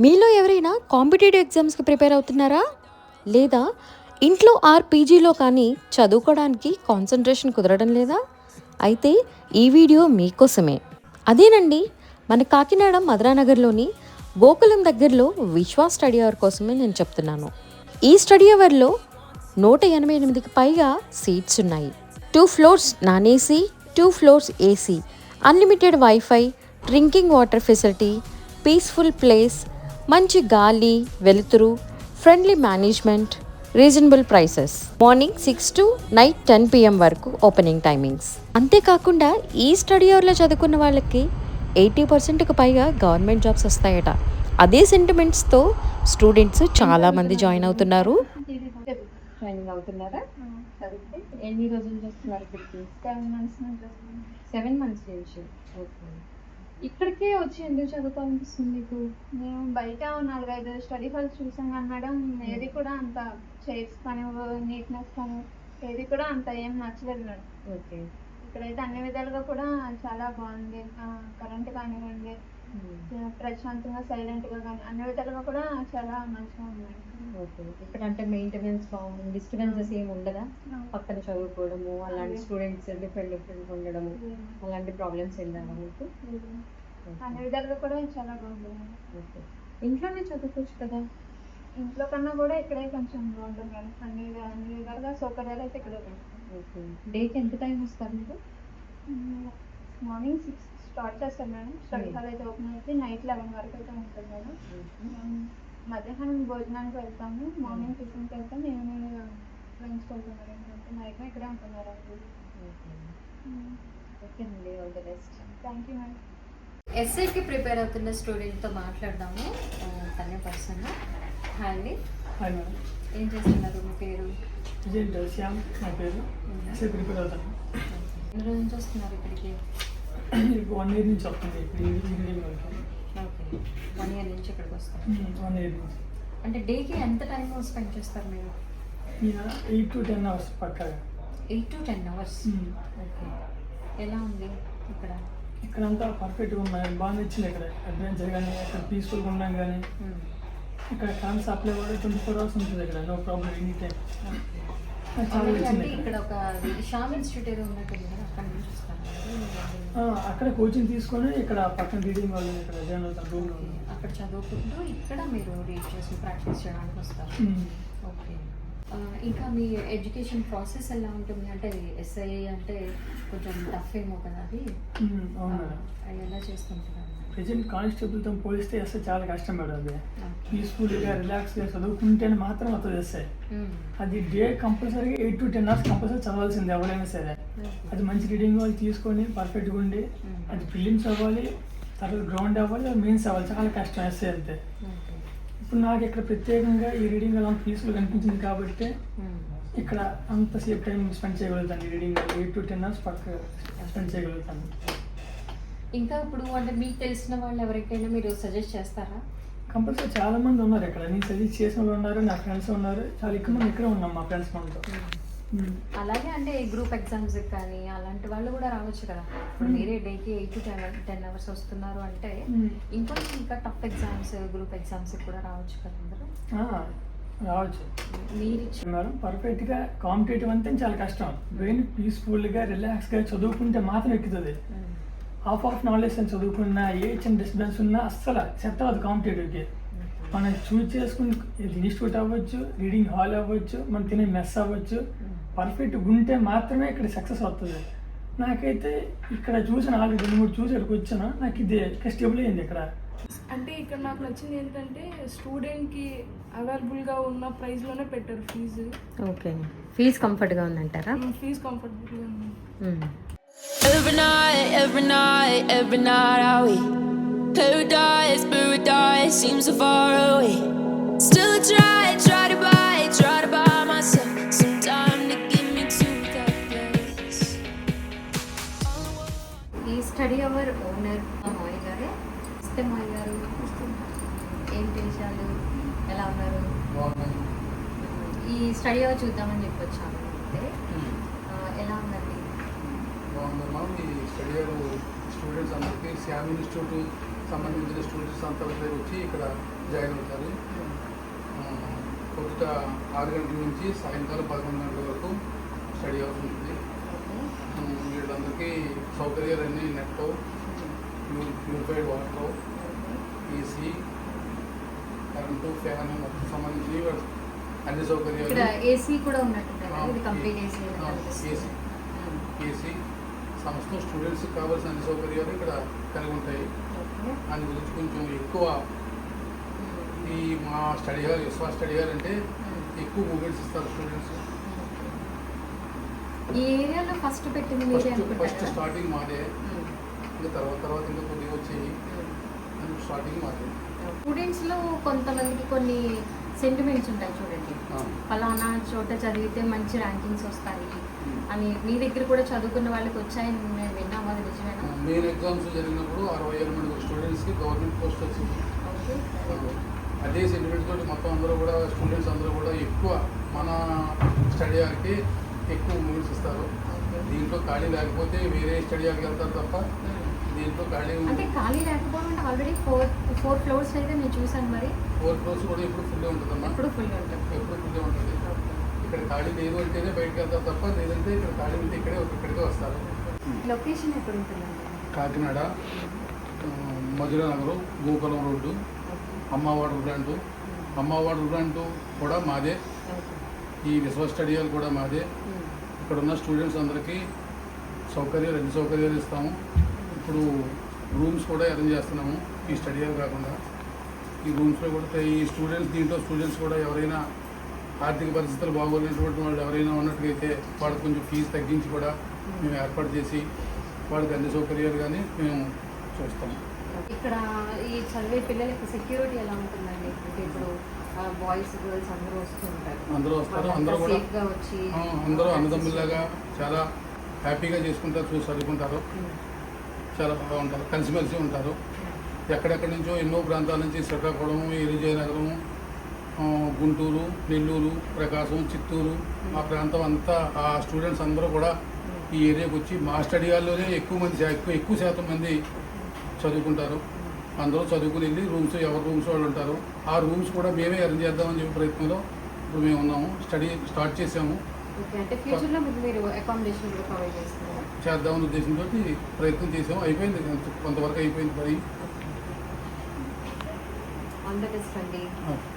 మీలో ఎవరైనా కాంపిటేటివ్ ఎగ్జామ్స్కి ప్రిపేర్ అవుతున్నారా? లేదా ఇంట్లో పీజీలో కానీ చదువుకోవడానికి కాన్సన్ట్రేషన్ కుదరడం లేదా? అయితే ఈ వీడియో మీకోసమే. అదేనండి, మన కాకినాడ మధురానగర్లోని గోకులం దగ్గరలో విశ్వాస్ స్టడీ అవర్ కోసమే నేను చెప్తున్నాను. ఈ స్టడీ అవర్లో 188కి పైగా సీట్స్ ఉన్నాయి. 2 floors non AC, 2 floors AC, unlimited wifi, drinking water facility, peaceful place, మంచి గాలి, వెలుతురు, friendly management, reasonable prices. Morning 6 to night 10 PM వరకు ఓపెనింగ్ టైమింగ్స్. అంతేకాకుండా ఈ స్టడీ అవర్లో చదువుకున్న వాళ్ళకి 80%కు పైగా గవర్నమెంట్ జాబ్స్ వస్తాయట. అదే సెంటిమెంట్స్తో స్టూడెంట్స్ చాలామంది జాయిన్ అవుతున్నారు. ట్రైనింగ్ అవుతున్నారా? చదివితే ఎన్ని రోజులు చేస్తున్నారు ఇక్కడికి? 7 months నుంచి వస్తుంది. 7 months నుంచి. ఓకే. ఇక్కడికే వచ్చి ఎందుకు చదువుకోవాలనిపిస్తుంది మీకు? మేము బయట 4-5 స్టడీ హాల్స్ చూసాం కానీ మేడం, ఏది కూడా అంత చైర్స్ కానీ నీట్నెస్ కానీ ఏది కూడా అంత ఏం నచ్చలేదు మేడం. ఓకే. ఇక్కడైతే అన్ని విధాలుగా కూడా చాలా బాగుంది. కరెంట్ కానివ్వండి, ప్రశాంతంగా సైలెంట్గా కానీ అన్ని విధాలుగా కూడా చాలా మంచిగా ఉంది మేడం. ఓకే. ఇక్కడ అంటే మెయింటెనెన్స్ బాగుంది, డిస్టర్బెన్సెస్ ఏమి ఉండదా? పక్కన చదువుకోవడము అలాంటి స్టూడెంట్స్ డిఫరెంట్ ఉండడము అలాంటి ప్రాబ్లమ్స్ ఏం రావా మీకు? అన్ని విధాలుగా కూడా చాలా బాగుంది మేడం. ఓకే. ఇంట్లోనే చదువుకోవచ్చు కదా? ఇంట్లో కన్నా కూడా ఇక్కడే కొంచెం బాగుంటుంది మేడం. అన్ని విధాలుగా సౌకర్యాలు అయితే ఇక్కడే ఉంటాయి. ఓకే. డేకి ఎంత టైం వస్తారు మీరు? మార్నింగ్ 6 స్టార్ట్ చేస్తాం మేడం. స్టడీ హాల్ అయితే ఓపెన్ అయితే నైట్ 11 వరకు అయితే ఉంటుంది మేడం. మధ్యాహ్నం భోజనానికి వెళ్తాము, మార్నింగ్ టిఫిన్కి వెళ్తాం, ఈవినింగ్ లంచ్కి వెళ్తాం మేడం. ఏంటంటే నైట్ ఇక్కడే ఉంటాం మేడం. ఓకే అండి, all the best. Thank you madam. ఎస్ఐకి ప్రిపేర్ అవుతున్న స్టూడెంట్తో మాట్లాడదాము. తనే పర్సన్. హాయ్ అండి. Hi madam. ఏం చేస్తున్నారు? మీ పేరు? విజయ్ శ్యామ్ నా పేరు. ఎస్ఐ ప్రిపేర్ అవుతాను. ఎన్ని రోజుల నుంచి వస్తున్నారు ఇక్కడికి? ఇప్పుడు 1 year నుంచి వస్తుంది. ఇప్పుడు ఈవినింగ్ వరకు. ఓకే, 1 year నుంచి ఇక్కడికి వస్తారు. 1 year నుంచి. అంటే డేకి ఎంత టైం స్పెండ్ చేస్తారు మీరు? 8 to 10 hours పక్కాగా. 8 to 10 hours. ఓకే. ఎలా ఉంది ఇక్కడ? ఇక్కడంతా పర్ఫెక్ట్గా ఉన్నాయి, బాగా నచ్చింది. ఇక్కడ అడ్వెంచర్ కానీ, ఇక్కడ పీస్ఫుల్గా ఉన్నాం కానీ, ఇక్కడ కరెంట్ సప్లై కూడా 24 hours ఉంటుంది. ఇక్కడ నో ప్రాబ్లం, ఎనీ టైం. చాలా నచ్చింది. ఇక్కడ ఒక షామ్ ఇన్స్టిట్యూట్ ఏదో ఉన్నట్టుంది కదా, అక్కడ నుంచి వస్తాను. అక్కడ కోచింగ్ తీసుకొని ఇక్కడ పక్కన రీడింగ్ వాళ్ళు ఇక్కడ జాయిన్ అవుతారు రూమ్లో. అక్కడ చదువుకుంటూ ఇక్కడ మీరు రీడ్ చేసి ప్రాక్టీస్ చేయడానికి వస్తారు. ఓకే. ఇంకా మీ ఎడ్యుకేషన్ ప్రాసెస్ ఎలా ఉంటుంది? అంటే ఎస్ఐ అంటే కొంచెం టఫ్ ఏమో కదా అది? అవును మేడం. ఎలా చేస్తుంటారు? ప్రజెంట్ కానిస్టేబుల్తో పోలిస్తే ఎస్ఐ చాలా కష్టం మేడం. అది పీస్ఫుల్గా రిలాక్స్గా చదువుకుంటేనే మాత్రం అవుతుంది ఎస్ఐ. అది డే కంపల్సరీగా 8 to 10 hours కంపల్సరీ చదవాల్సింది ఎవరైనా సరే. అది మంచి రీడింగ్ వాళ్ళు తీసుకొని పర్ఫెక్ట్గా ఉండి, అది ఫిలిమ్స్ అవ్వాలి, తర్వాత గ్రౌండ్ అవ్వాలి, మెయిన్స్ అవ్వాలి. చాలా కష్టం ఎస్ఐ అంతే. ఇప్పుడు నాకు ఇక్కడ ప్రత్యేకంగా ఈ రీడింగ్ అలా పీస్ఫుల్గా అనిపించింది కాబట్టి ఇక్కడ అంతసేపు టైం స్పెండ్ చేయగలుగుతాను. ఈ రీడింగ్ 8 to 10 hours పక్క స్పెండ్ చేయగలుగుతాను. ఇంకా ఇప్పుడు అంటే మీకు తెలిసిన వాళ్ళు ఎవరికైనా మీరు సజెస్ట్ చేస్తారా? కంపల్సరీ చాలా మంది ఉన్నారు ఇక్కడ. నేను సజెస్ట్ చేసిన వాళ్ళు ఉన్నారు, నా ఫ్రెండ్స్ ఉన్నారు. చాలా ఎక్కువ మంది ఇక్కడే ఉన్నాం మా ఫ్రెండ్స్ మనతో. అలాగే అంటే గ్రూప్ ఎగ్జామ్స్ కానీ అలాంటి వాళ్ళు కూడా రావచ్చు కదా. ఇప్పుడు మీరే డేకి 8 to 10 hours వస్తున్నారు అంటే ఇంకొంచెం ఇంకా టఫ్ ఎగ్జామ్స్, గ్రూప్ ఎగ్జామ్స్ కూడా రావచ్చు కదా అందరూ. రావచ్చు. మీరు మేడం పర్ఫెక్ట్గా కాంపిటేటివ్ అంతే చాలా కష్టం. బ్రెయిన్ పీస్ఫుల్గా రిలాక్స్గా చదువుకుంటే మాత్రం ఎక్కుతుంది. హాఫ్ నాలెడ్జ్ అని చదువుకున్నా ఏ చిన్న డిస్టర్బెన్స్ ఉన్నా అస్సలు సెట్ అవ్వదు కాంపిటేటివ్కి. మనం చూస్ చేసుకుని ఇన్స్టిట్యూట్ అవ్వచ్చు, రీడింగ్ హాల్ అవ్వచ్చు, మనం తినే మెస్ అవ్వచ్చు, పర్ఫెక్ట్గా ఉంటే మాత్రమే ఇక్కడ సక్సెస్ అవుతుంది. నాకైతే ఇక్కడ చూసిన 2-3 చూసి ఇక్కడికి వచ్చాను. నాకు ఇది ఇక్కడ స్టేబుల్ అయింది ఇక్కడ. అంటే ఇక్కడ నాకు నచ్చింది ఏంటంటే స్టూడెంట్కి అవైలబుల్గా ఉన్న ప్రైస్లోనే పెట్టారు ఫీజు. ఓకే. ఫీజ్ కంఫర్ట్గా ఉందంటారా? ఫీజు కంఫర్టబుల్గా ఉంది. Every night are we paradise seems so far away. Still I try to buy myself some time to get me to that place. ఈ స్టడీ అవర్ ఓనర్ మాయ గారే. ఇస్తే మాయ గారు ఏంటి విషయాలు, ఎలా ఉన్నారు? ఈ స్టడీ అవర్ చూద్దామని చెప్పి వచ్చాను. ఎలా ఉందండి? బాగుందమ్మా. మీ స్టడీ అవర్ స్టూడెంట్స్ అందరికీ శ్యామ్ ఇన్స్టిట్యూట్ సంబంధించిన స్టూడెంట్స్ అంతా దగ్గర వచ్చి ఇక్కడ జాయిన్ అవుతారు. పొద్దుట 6 గంటల నుంచి సాయంకాలం 11 గంటల వరకు స్టడీ అవర్స్ ఉంటుంది. వీళ్ళందరికీ సౌకర్యాలన్నీ net, purified water, AC, current, fan మొత్తం సంబంధించి అన్ని సౌకర్యాలు. ఇక్కడ ఏసీ కూడా ఉన్నట్టు ఇది కంప్లీట్ ఏసీ సంస్థ స్టూడెంట్స్కి కావాల్సిన అన్ని సౌకర్యాలు ఇక్కడ కలిగి ఉంటాయి. దాని గురించి కొంచెం ఎక్కువ ఈ మా స్టడీ హాల్ విశ్వాస స్టడీ హాల్ అంటే ఎక్కువ మూమెంట్స్ ఇస్తారు స్టూడెంట్స్. ఈ ఏరియాలో ఫస్ట్ పెట్టింది మీరే ఫస్ట్ అనుకుంటారా? స్టార్టింగ్ మాదే, ఇంకా తర్వాత ఇంకా కొద్దిగా వచ్చేవి. స్టార్టింగ్ మాదే. స్టూడెంట్స్లో కొంతమందికి కొన్ని సెంటిమెంట్స్ ఉంటాయి చూడండి, ఫలానా చోట చదివితే మంచి ర్యాంకింగ్స్ వస్తాయి అని. మీ దగ్గర కూడా చదువుకున్న వాళ్ళకి వచ్చాయని నేను విన్నాము, అది నిజమేనా? మెయిన్ ఎగ్జామ్స్ జరిగినప్పుడు 67 మంది స్టూడెంట్స్కి గవర్నమెంట్ పోస్ట్ వచ్చింది. అదే సెంటిమెంట్ తోటి మొత్తం అందరూ కూడా స్టూడెంట్స్ అందరూ కూడా ఎక్కువ మన స్టడీ హాల్కి ఎక్కువ మూమెంట్స్ ఇస్తారు. దీంట్లో ఖాళీ లేకపోతే వేరే స్టడీ హాల్కి వెళ్తారు తప్ప దీంట్లో ఖాళీ అంటే ఖాళీ లేకపోవడం అంటే ఆల్రెడీ ఫోర్ ఫ్లోర్స్ అయితే నేను చూసాను. మరి 4 ఫ్లోర్స్ కూడా ఎప్పుడు ఫుల్ ఉంటుందమ్మా. ఎప్పుడు ఫుల్ ఉంటుంది. ఎప్పుడు ఫుల్ ఉంటుంది. ఇక్కడ ఖాళీ లేదు అంటేనే బయటకు వెళ్తారు తప్ప, లేదంటే ఇక్కడ ఖాళీ ఉంటే ఇక్కడికే వస్తారు. లొకేషన్ ఎక్కడ ఉంటుందండి? కాకినాడ మధుర నగరం, గోకులం రోడ్డు, అమ్మ వాటర్ ప్లాంటు కూడా మాదే. ఈ విశ్వ స్టడీ హాల్ కూడా మాదే. ఇక్కడ ఉన్న స్టూడెంట్స్ అందరికీ అన్ని సౌకర్యాలు ఇస్తాము. ఇప్పుడు రూమ్స్ కూడా అరేంజ్ చేస్తున్నాము. ఈ స్టడీ హాల్ కాకుండా ఈ రూమ్స్లో కూడా ఈ స్టూడెంట్స్ కూడా ఎవరైనా ఆర్థిక పరిస్థితులు బాగోలేనటువంటి వాళ్ళు ఎవరైనా ఉన్నట్టుగైతే వాళ్ళకి కొంచెం ఫీజు తగ్గించి కూడా మేము ఏర్పాటు చేసి వాళ్ళకి అన్ని సౌకర్యాలు కానీ మేము చూస్తాము. ఇక్కడ ఈ చదివే పిల్లలకి సెక్యూరిటీ ఎలా ఉంటుందండి? అంటే ఇప్పుడు బాయ్స్ గర్ల్స్ అందరూ వస్తుంటారు. అందరూ వస్తారు. అందరూ కూడా సేఫ్గా వచ్చి అందరూ అన్నదమ్ముల్లాగా చాలా హ్యాపీగా చేసుకుంటారు, చూసి చదువుకుంటారు. చాలా బాగా ఉంటారు, కలిసిమెలిసి ఉంటారు. ఎక్కడెక్కడి నుంచో ఎన్నో ప్రాంతాల నుంచి శ్రీకాకుళం, విజయనగరం, గుంటూరు, నెల్లూరు, ప్రకాశం, చిత్తూరు ఆ ప్రాంతం అంతా ఆ స్టూడెంట్స్ అందరూ కూడా ఈ ఏరియాకి వచ్చి మా స్టడీ హాల్లోనే ఎక్కువ శాతం మంది చదువుకుంటారు. అందరూ చదువుకుని వెళ్ళి ఎవరి రూమ్స్ వాళ్ళు ఉంటారు. ఆ రూమ్స్ కూడా మేమే అరేంజ్ చేద్దామని చెప్పి ప్రయత్నంలో ఇప్పుడు మేము ఉన్నాము. స్టడీ స్టార్ట్ చేసాము. అంటే ఫ్యూచర్లో మీరు అకామిడేషన్ కూడా ప్రొవైడ్ చేస్తున్నారా? చేద్దామని ఉద్దేశంతో ప్రయత్నం చేసాము. అయిపోయింది, కొంతవరకు అయిపోయింది పని. ఆల్ ద బెస్ట్ అండి.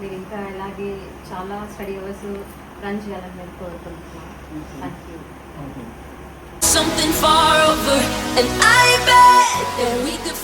మీరు ఇంకా ఇలాగే చాలా స్టడీ అవర్స్ రన్ చేయాలని నేను కోరుకుంటున్నాను. Thank you. Something far over, and I bet that we could